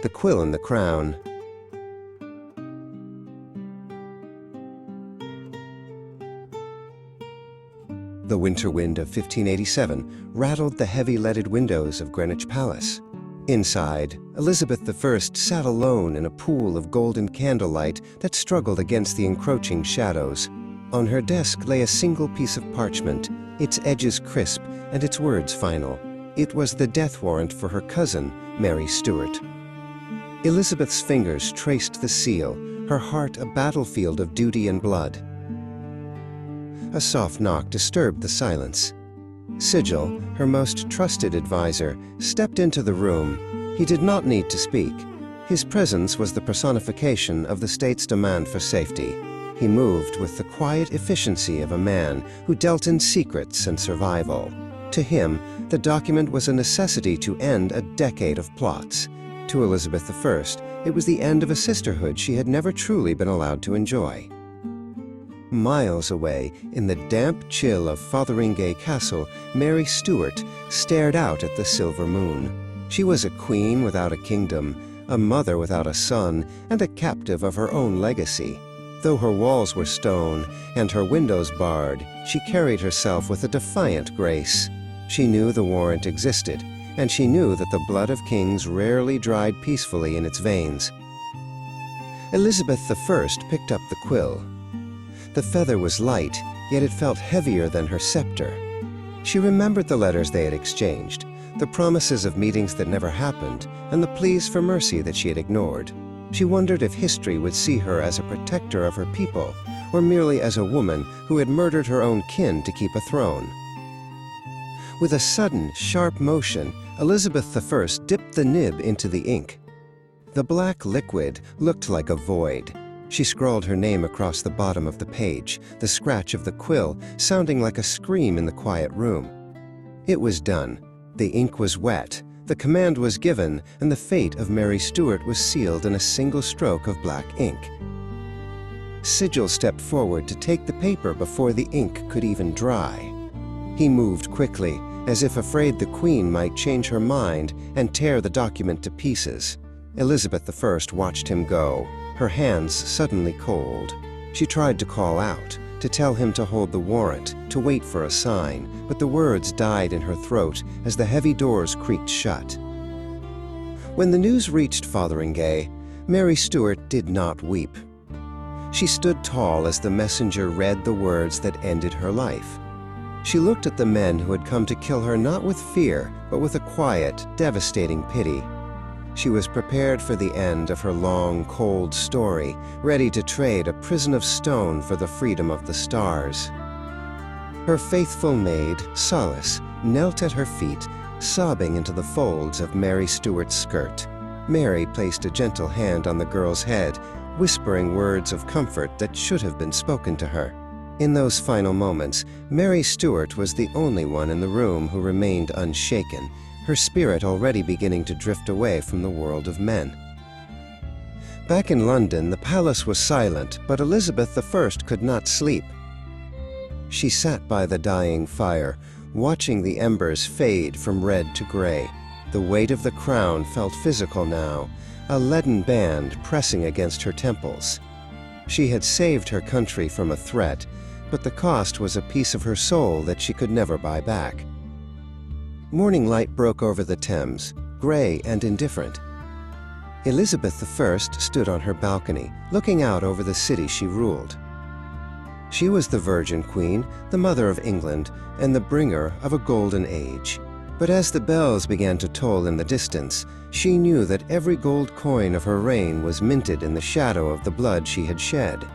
The Quill and the Crown. The winter wind of 1587 rattled the heavy leaded windows of Greenwich Palace. Inside, Elizabeth I sat alone in a pool of golden candlelight that struggled against the encroaching shadows. On her desk lay a single piece of parchment, its edges crisp and its words final. It was the death warrant for her cousin, Mary Stuart. Elizabeth's fingers traced the seal, her heart a battlefield of duty and blood. A soft knock disturbed the silence. Sigil, her most trusted advisor, stepped into the room. He did not need to speak. His presence was the personification of the state's demand for safety. He moved with the quiet efficiency of a man who dealt in secrets and survival. To him, the document was a necessity to end a decade of plots. To Elizabeth I, it was the end of a sisterhood she had never truly been allowed to enjoy. Miles away, in the damp chill of Fotheringay Castle, Mary Stuart stared out at the silver moon. She was a queen without a kingdom, a mother without a son, and a captive of her own legacy. Though her walls were stone and her windows barred, she carried herself with a defiant grace. She knew the warrant existed, and she knew that the blood of kings rarely dried peacefully in its veins. Elizabeth I picked up the quill. The feather was light, yet it felt heavier than her scepter. She remembered the letters they had exchanged, the promises of meetings that never happened, and the pleas for mercy that she had ignored. She wondered if history would see her as a protector of her people, or merely as a woman who had murdered her own kin to keep a throne. With a sudden, sharp motion, Elizabeth I dipped the nib into the ink. The black liquid looked like a void. She scrawled her name across the bottom of the page, the scratch of the quill sounding like a scream in the quiet room. It was done. The ink was wet, the command was given, and the fate of Mary Stuart was sealed in a single stroke of black ink. Sigil stepped forward to take the paper before the ink could even dry. He moved quickly, as if afraid the Queen might change her mind and tear the document to pieces. Elizabeth I watched him go, her hands suddenly cold. She tried to call out, to tell him to hold the warrant, to wait for a sign, but the words died in her throat as the heavy doors creaked shut. When the news reached Fotheringay, Mary Stuart did not weep. She stood tall as the messenger read the words that ended her life. She looked at the men who had come to kill her not with fear, but with a quiet, devastating pity. She was prepared for the end of her long, cold story, ready to trade a prison of stone for the freedom of the stars. Her faithful maid, Solace, knelt at her feet, sobbing into the folds of Mary Stuart's skirt. Mary placed a gentle hand on the girl's head, whispering words of comfort that should have been spoken to her. In those final moments, Mary Stuart was the only one in the room who remained unshaken, her spirit already beginning to drift away from the world of men. Back in London, the palace was silent, but Elizabeth I could not sleep. She sat by the dying fire, watching the embers fade from red to gray. The weight of the crown felt physical now, a leaden band pressing against her temples. She had saved her country from a threat, but the cost was a piece of her soul that she could never buy back. Morning light broke over the Thames, gray and indifferent. Elizabeth I stood on her balcony, looking out over the city she ruled. She was the Virgin Queen, the Mother of England, and the bringer of a golden age. But as the bells began to toll in the distance, she knew that every gold coin of her reign was minted in the shadow of the blood she had shed.